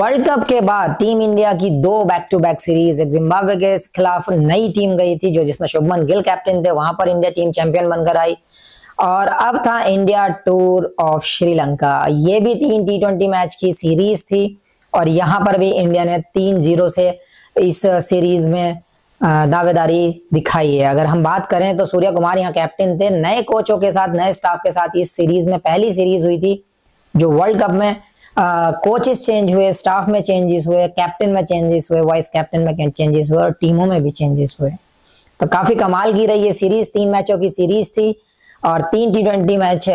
World cup के बाद team India की 2 बैक टू बैक सीरीज, एक जिम्बाब्वे के खिलाफ नई टीम गई थी जो जिसमें शुभमन गिल कैप्टन थे, वहां पर इंडिया टीम चैंपियन बनकर आई। और अब था इंडिया टूर ऑफ श्रीलंका, ये भी 3 T20 मैच की सीरीज थी और यहां पर भी इंडिया ने 3-0 से इस सीरीज में दावेदारी दिखाई है। अगर हम बात करें तो सूर्य कुमार यहाँ कैप्टन थे, नए कोचों के साथ, नए स्टाफ के साथ इस सीरीज में पहली सीरीज हुई थी जो वर्ल्ड कप में कोचेस चेंज हुए, स्टाफ में चेंजेस हुए, कैप्टन में चेंजेस हुए, वाइस कैप्टन में चेंजेस हुए और टीमों में भी चेंजेस हुए। तो काफी कमाल की रही ये सीरीज, 3 मैचों की सीरीज थी और 3 T20 मैच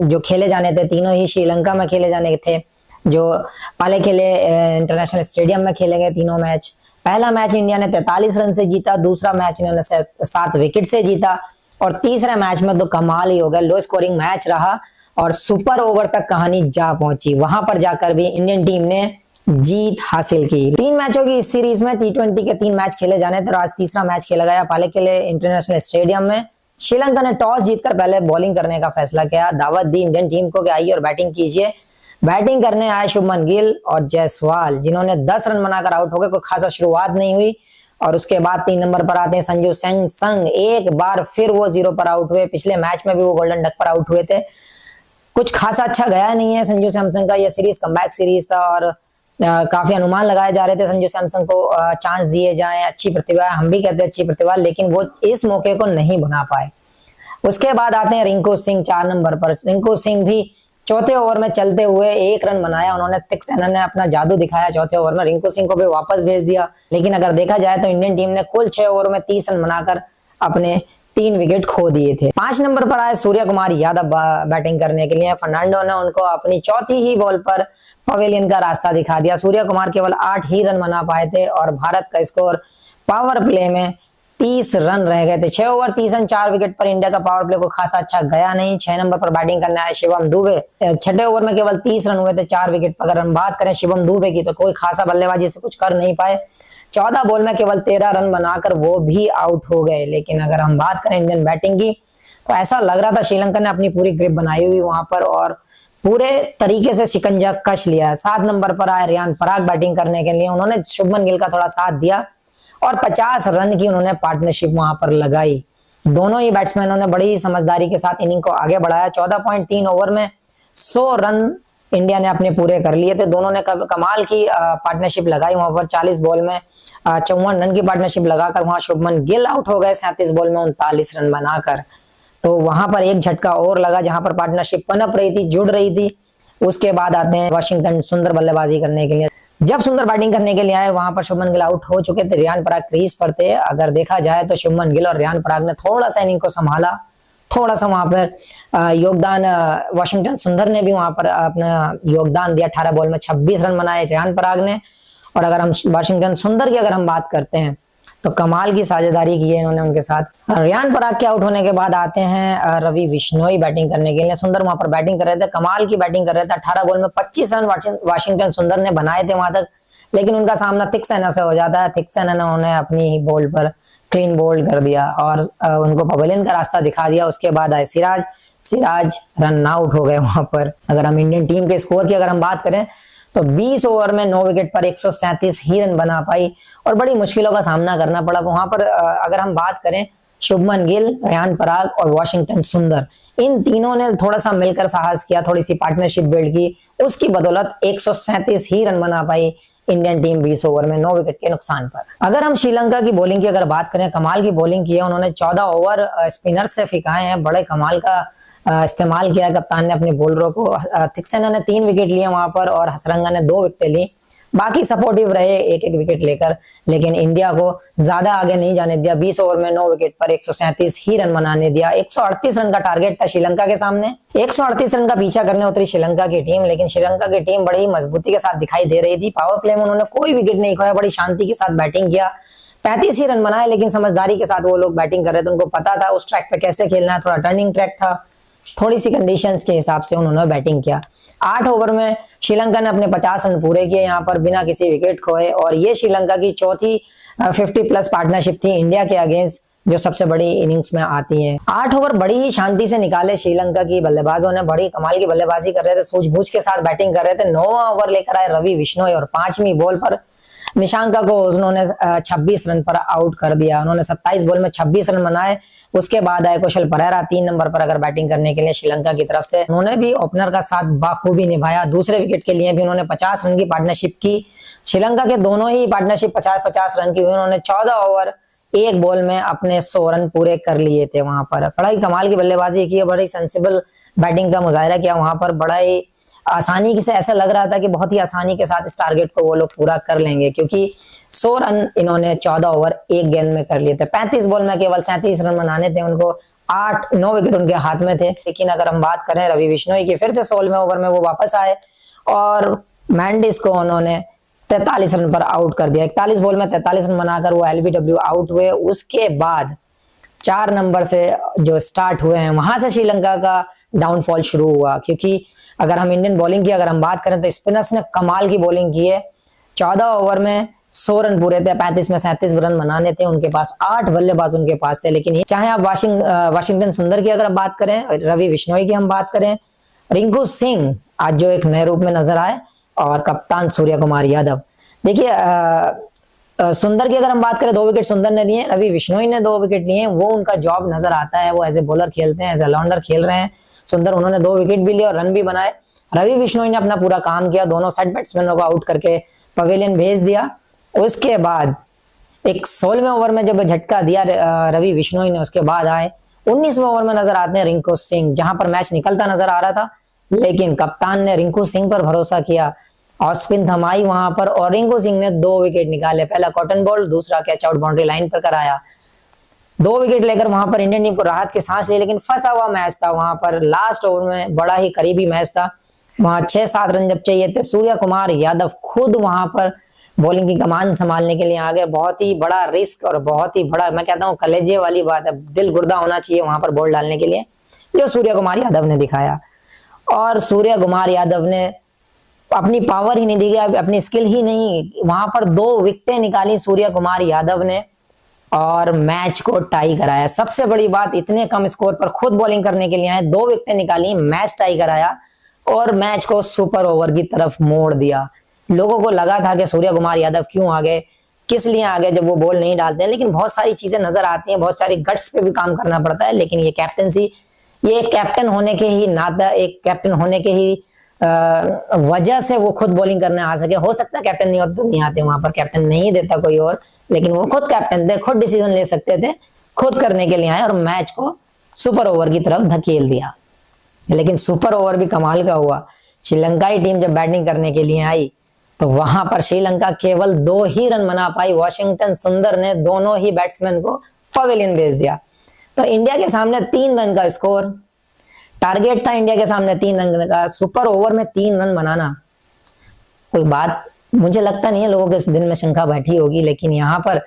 जो खेले जाने थे तीनों ही श्रीलंका में खेले जाने थे, जो पहले खेले इंटरनेशनल स्टेडियम में खेले गए तीनों मैच। पहला मैच इंडिया ने 43 रन से जीता, दूसरा मैच इन्होंने 7 विकेट से जीता और तीसरे मैच में तो कमाल ही हो गया, लो स्कोरिंग मैच रहा और सुपर ओवर तक कहानी जा पहुंची। वहां पर जाकर भी इंडियन टीम ने जीत हासिल की। 3 मैचों की इस सीरीज में T20 के 3 मैच खेले जाने थे और आज तीसरा मैच खेला गया पहले के लिए इंटरनेशनल स्टेडियम में। श्रीलंका ने टॉस जीतकर पहले बॉलिंग करने का फैसला किया, दावत दी इंडियन टीम को कि आइए और बैटिंग कीजिए। बैटिंग करने आए शुभमन गिल और जायसवाल, जिन्होंने 10 रन बनाकर आउट हो गए, कोई खासा शुरुआत नहीं हुई। और उसके बाद 3 नंबर पर आते हैं संजू सैमसन, एक बार फिर वो 0 पर आउट हुए। पिछले मैच में भी वो गोल्डन डक पर आउट हुए थे। कुछ खासा अच्छा गया नहीं है संजू सैमसन का, यह सीरीज कमबैक सीरीज था और काफी अनुमान लगाए जा रहे थे संजू सैमसन को चांस दिए जाएं, अच्छी प्रतिभा, हम भी कहते हैं अच्छी प्रतिभा, लेकिन वो इस मौके को नहीं बना पाए। उसके बाद आते हैं रिंकू सिंह 4 नंबर पर। रिंकू सिंह भी चौथे ओवर में चलते हुए 1 रन बनाया, उन्होंने थिक्सेनन ने अपना जादू दिखाया चौथे ओवर में, रिंकू सिंह को भी वापस भेज दिया। लेकिन अगर देखा जाए तो इंडियन टीम ने कुल 6 ओवर में 30 रन बनाकर अपने 3 विकेट खो दिए थे। 5 नंबर पर आए सूर्य कुमार यादव बैटिंग करने के लिए। फर्नांडो ने उनको अपनी चौथी ही बॉल पर पवेलियन का रास्ता दिखा दिया। सूर्य कुमार केवल 8 ही रन बना पाए थे और भारत का स्कोर पावर प्ले में 30 रन रह गए थे। 6 ओवर 30 रन 4 विकेट पर इंडिया का पावर प्ले को खासा अच्छा गया नहीं। 6 नंबर पर बैटिंग करने आए शिवम दुबे, 6ठे ओवर में केवल 30 रन हुए थे 4 विकेट पर। अगर हम बात करें शिवम दुबे की तो कोई खासा बल्लेबाजी से कुछ कर नहीं पाए, 14 बॉल में केवल 13 रन बनाकर वो भी आउट हो गए। लेकिन अगर हम बात करें इंडियन बैटिंग की तो ऐसा लग रहा था श्रीलंका ने अपनी पूरी ग्रिप बनाई हुई वहां पर और पूरे तरीके से शिकंजा कस लिया। 7 नंबर पर आए रियान पराग बैटिंग करने के लिए, उन्होंने शुभमन गिल का थोड़ा साथ दिया और 50 रन की उन्होंने पार्टनरशिप वहां पर लगाई। दोनों ही बैट्समैनों ने बड़ी ही समझदारी के साथ इनिंग को आगे बढ़ाया। 14.3 ओवर में 100 रन इंडिया ने अपने पूरे कर लिए थे। दोनों ने कमाल की पार्टनरशिप लगाई वहां पर। 40 बॉल में 54 रन की पार्टनरशिप लगाकर वहां शुभमन गिल आउट हो गए 37 बॉल में 39 रन बनाकर। तो वहां पर एक झटका और लगा जहां पर पार्टनरशिप पनप रही थी, जुड़ रही थी। उसके बाद आते हैं वाशिंगटन सुंदर बल्लेबाजी करने के लिए। जब सुंदर बैटिंग करने के लिए आए वहां पर शुभमन गिल आउट हो चुके थे, रियान पराग क्रीज पर थे। अगर देखा जाए तो शुभमन गिल और रियान पराग ने थोड़ा सा इनिंग को संभाला, थोड़ा सा वहां पर योगदान, वाशिंगटन सुंदर ने भी वहां पर अपना योगदान दिया। 18 बॉल में 26 रन बनाए रियान पराग ने। और अगर हम वाशिंगटन सुंदर की अगर हम बात करते हैं तो कमाल की साझेदारी की है इन्होंने उनके साथ। रियान पराग के आउट होने के बाद आते हैं रवि बिश्नोई बैटिंग करने के लिए। सुंदर वहां पर बैटिंग कर रहे थे, कमाल की बैटिंग कर रहे थे। 18 बॉल में 25 रन वाशिंगटन सुंदर ने बनाए थे वहां तक, लेकिन उनका सामना थिक्सेना से हो जाता है। थिक्सेना ने उन्हें अपनी ही बॉल पर क्लीन बोल्ड कर दिया और उनको पवेलियन का रास्ता दिखा दिया। उसके बाद आए सिराज रन आउट हो गए वहां पर। अगर हम इंडियन टीम के स्कोर की अगर हम बात करें तो 20 ओवर में 9 विकेट पर 137 ही रन बना पाई और बड़ी मुश्किलों का सामना करना पड़ा वहां पर। अगर हम बात करें शुभमन गिल, रियान पराग और वाशिंगटन सुंदर, इन तीनों ने थोड़ा सा मिलकर साहस किया, थोड़ी सी पार्टनरशिप बिल्ड की, उसकी बदौलत 137 ही रन बना पाई इंडियन टीम 20 ओवर में 9 विकेट के नुकसान पर। अगर हम श्रीलंका की बॉलिंग की अगर बात करें, कमाल की बॉलिंग की है उन्होंने। 14 ओवर स्पिनर से फिकाए हैं, बड़े कमाल का इस्तेमाल किया कप्तान ने अपने बॉलरों को। थिक्सेना ने 3 विकेट लिए वहां पर और हसरंगा ने 2 विकेट ली। बाकी सपोर्टिव रहे एक विकेट लेकर, लेकिन इंडिया को ज्यादा आगे नहीं जाने दिया। 20 ओवर में 9 विकेट पर 137 ही रन बनाने दिया। 138 रन का टारगेट था श्रीलंका के सामने। 138 रन का पीछा करने उतरी श्रीलंका की टीम, लेकिन श्रीलंका की टीम बड़ी मजबूती के साथ दिखाई दे रही थी। पावर प्ले में उन्होंने कोई विकेट नहीं खोया, बड़ी शांति के साथ बैटिंग किया। 35 ही रन बनाए, लेकिन समझदारी के साथ वो लोग बैटिंग कर रहे थे। उनको पता था उस ट्रैक पे कैसे खेलना है, थोड़ा टर्निंग ट्रैक था, थोड़ी सी कंडीशंस के हिसाब से उन्होंने बैटिंग किया। 8 ओवर में श्रीलंका ने अपने 50 रन पूरे किए यहाँ पर बिना किसी विकेट खोए और ये श्रीलंका की चौथी 50+ पार्टनरशिप थी इंडिया के अगेंस्ट, जो सबसे बड़ी इनिंग्स में आती हैं। 8 ओवर बड़ी ही शांति से निकाले श्रीलंका की बल्लेबाजों ने, बड़ी कमाल की बल्लेबाजी कर रहे थे, सूझबूझ के साथ बैटिंग कर रहे थे। 9वां ओवर लेकर आए रवि बिश्नोई और 5वीं बॉल पर निशांका को उन्होंने 26 रन पर आउट कर दिया। उन्होंने 27 बॉल में 26 रन बनाए। उसके बाद आए कुशल परेरा 3 नंबर पर अगर बैटिंग करने के लिए श्रीलंका की तरफ से। उन्होंने भी ओपनर का साथ बाखूबी निभाया। दूसरे विकेट के लिए भी उन्होंने 50 रन की पार्टनरशिप की। श्रीलंका के दोनों ही पार्टनरशिप 50-50 रन की हुई। उन्होंने 14 ओवर 1 बॉल में अपने 100 रन पूरे कर लिए थे। वहां पर बड़ा ही कमाल की बल्लेबाजी की, बड़ी सेंसिबल बैटिंग का मुजाहिरा किया वहां पर। बड़ा ही आसानी से ऐसा लग रहा था कि बहुत ही आसानी के साथ इस टारगेट को वो लोग पूरा कर लेंगे, क्योंकि 100 रन इन्होंने 14 ओवर 1 गेंद में कर लिए थे। 35 बॉल में केवल 37 रन बनाने थे उनको। 8-9 विकेट उनके हाथ में थे। लेकिन अगर हम बात करें रवि बिश्नोई की, फिर से 16वें ओवर में वो वापस आए और मैंडिस को उन्होंने 43 रन पर आउट कर दिया। 41 बॉल में 43 रन बनाकर वो LBW आउट हुए। उसके बाद 4 नंबर से जो स्टार्ट हुए हैं वहां से श्रीलंका का डाउनफॉल शुरू हुआ, क्योंकि अगर हम इंडियन बॉलिंग की अगर हम बात करें तो स्पिनर्स ने कमाल की बॉलिंग की है। 14 ओवर में 100 रन पूरे थे, 35 में 37 रन बनाने थे उनके पास। 8 बल्लेबाज उनके पास थे। लेकिन चाहे आप वाशिंगटन सुंदर की अगर बात करें, रवि बिश्नोई की हम बात करें, रिंकू सिंह आज जो एक नए रूप में नजर आए, और कप्तान सूर्य कुमार यादव। देखिए सुंदर की अगर हम बात करें 2 विकेट सुंदर ने लिए, रवि बिश्नोई ने 2 विकेट लिए। वो उनका जॉब नजर आता है, वो एज ए बॉलर खेलते हैं, एज ए ऑलराउंडर खेल रहे हैं। सुंदर उन्होंने 2 विकेट भी लिए और रन भी बनाए। रवि बिश्नोई ने अपना पूरा काम किया, दोनों साइड बैट्समैनों को आउट करके पवेलियन भेज दिया। उसके बाद एक 16वें ओवर में जब झटका दिया रवि बिश्नोई ने, उसके बाद आए 19वें ओवर में नजर आते हैं रिंकू सिंह, जहां पर मैच निकलता नजर आ रहा था। लेकिन कप्तान ने रिंकू सिंह पर भरोसा किया और स्पिन थमाई वहां पर, और रिंकू सिंह ने 2 विकेट निकाले। पहला कॉटन बॉल, दूसरा कैच आउट बाउंड्री लाइन पर कराया। 2 विकेट लेकर वहां पर इंडियन टीम को राहत की सांस ली। लेकिन फंसा हुआ मैच था वहां पर। लास्ट ओवर में बड़ा ही करीबी मैच था। वहां 6-7 रन जब चाहिए थे, सूर्य कुमार यादव खुद वहां पर बॉलिंग की कमान संभालने के लिए आ गए। बहुत ही बड़ा रिस्क और बहुत ही बड़ा, मैं कहता हूं कलेजे वाली बात है, दिल गुर्दा होना चाहिए वहां पर बॉल डालने के लिए, जो सूर्य कुमार यादव ने दिखाया। और सूर्य कुमार यादव ने अपनी पावर ही नहीं दी, अपनी स्किल ही नहीं, वहां पर 2 विकेटें निकाली सूर्य कुमार यादव ने और मैच को टाई कराया। सबसे बड़ी बात, इतने कम स्कोर पर खुद बॉलिंग करने के लिए आए, 2 विकेटें निकाली, मैच टाई कराया और मैच को सुपर ओवर की तरफ मोड़ दिया। लोगों को लगा था कि सूर्य कुमार यादव क्यों आ गए, किस लिए आ गए जब वो बॉल नहीं डालते हैं। लेकिन बहुत सारी चीजें नजर आती हैं, बहुत सारी गट्स पे भी काम करना पड़ता है। लेकिन ये कैप्टनसी, ये कैप्टन होने के ही नाता, एक कैप्टन होने के ही वजह से वो खुद बॉलिंग करने आ सके। हो सकता है कैप्टन नहीं होते तो नहीं आते, वहां पर कैप्टन नहीं देता कोई और, लेकिन वो खुद कैप्टन थे, खुद डिसीजन ले सकते थे, खुद करने के लिए आए और मैच को सुपर ओवर की तरफ धकेल दिया। लेकिन सुपर ओवर भी कमाल का हुआ। श्रीलंकाई टीम जब बैटिंग करने के लिए आई तो वहां पर श्रीलंका केवल 2 ही रन बना पाई। वाशिंगटन सुंदर ने दोनों ही बैट्समैन को पवेलियन भेज दिया। तो इंडिया के सामने 3 रन का स्कोर, टारगेट था इंडिया के सामने 3 रन का। सुपर ओवर में 3 रन बनाना कोई बात, मुझे लगता नहीं है लोगों के दिल में शंका बैठी होगी। लेकिन यहाँ पर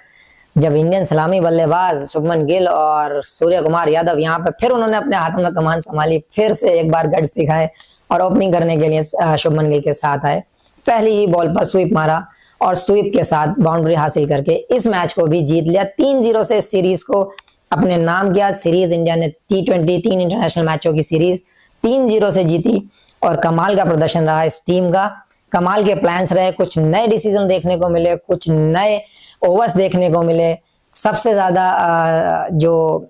जब इंडियन सलामी बल्लेबाज शुभमन गिल और सूर्य कुमार यादव यहाँ पर फिर उन्होंने अपने हाथों में कमान संभाली, फिर से एक बार गट्स दिखाए और ओपनिंग करने के लिए शुभमन गिल के साथ आए। पहली ही बॉल पर स्वीप मारा और स्वीप के साथ बाउंड्री हासिल करके इस मैच को भी जीत लिया। 3-0 से सीरीज को अपने नाम किया। सीरीज इंडिया ने T20 3 इंटरनेशनल मैचों की सीरीज 3-0 से जीती और कमाल का प्रदर्शन रहा इस टीम का। कमाल के प्लान्स रहे, कुछ नए डिसीजन देखने को मिले, कुछ नए ओवर्स देखने को मिले। सबसे ज्यादा जो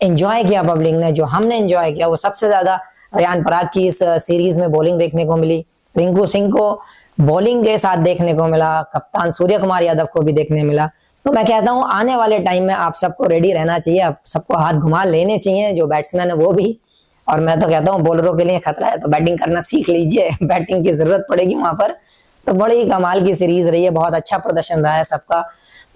एंजॉय किया पब्लिक ने, जो हमने एंजॉय किया, वो सबसे ज्यादा रियान पराग की इस सीरीज में बॉलिंग देखने को मिली। रिंकू सिंह को बॉलिंग के साथ देखने को मिला, कप्तान सूर्य कुमार यादव को भी देखने मिला। तो मैं कहता हूं आने वाले टाइम में आप सबको रेडी रहना चाहिए, आप सबको हाथ घुमा लेने चाहिए, जो बैट्समैन है वो भी। और मैं तो कहता हूं बॉलरों के लिए खतरा है तो बैटिंग करना सीख लीजिए, बैटिंग की जरूरत पड़ेगी वहां पर। तो बड़ी कमाल की सीरीज रही है, बहुत अच्छा प्रदर्शन रहा है सबका।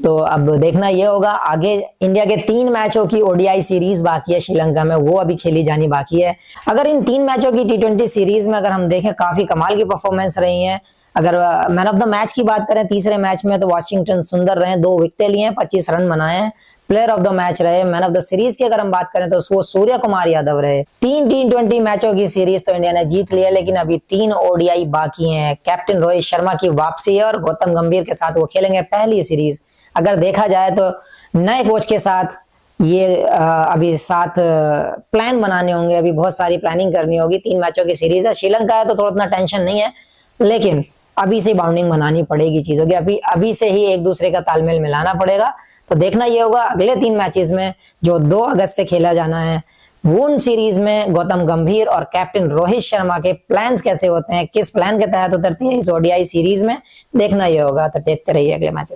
तो अब देखना ये होगा आगे इंडिया के 3 मैचों की ओडीआई सीरीज बाकी है श्रीलंका में, वो अभी खेली जानी बाकी है। अगर इन 3 मैचों की T20 सीरीज में अगर हम देखें, काफी कमाल की परफॉर्मेंस रही है। अगर मैन ऑफ द मैच की बात करें तीसरे मैच में तो वाशिंगटन सुंदर रहे, 2 विकेटें लिए हैं, 25 रन बनाए हैं। प्लेयर ऑफ द मैच रहे, मैन ऑफ द सीरीज की अगर हम बात करें तो वो सूर्य कुमार यादव रहे। 3 T20 मैचों की सीरीज तो इंडिया ने जीत लिया, लेकिन अभी 3 ओडीआई बाकी हैं। कैप्टन रोहित शर्मा की वापसी है और गौतम गंभीर के साथ वो खेलेंगे पहली सीरीज। अगर देखा जाए तो नए कोच के साथ ये अभी 7 प्लान बनाने होंगे, अभी बहुत सारी प्लानिंग करनी होगी। 3 मैचों की सीरीज है, श्रीलंका है तो थोड़ा इतना टेंशन नहीं है, लेकिन अभी से बाउंडिंग बनानी पड़ेगी चीजों की, अभी से ही एक दूसरे का तालमेल मिलाना पड़ेगा। तो देखना ये होगा अगले 3 मैचेस में जो 2 अगस्त से खेला जाना है, वो उन सीरीज में गौतम गंभीर और कैप्टन रोहित शर्मा के प्लान्स कैसे होते हैं, किस प्लान के तहत उतरती है इस ओडीआई सीरीज में, देखना ये होगा। तो देखते रहिए अगले मैच।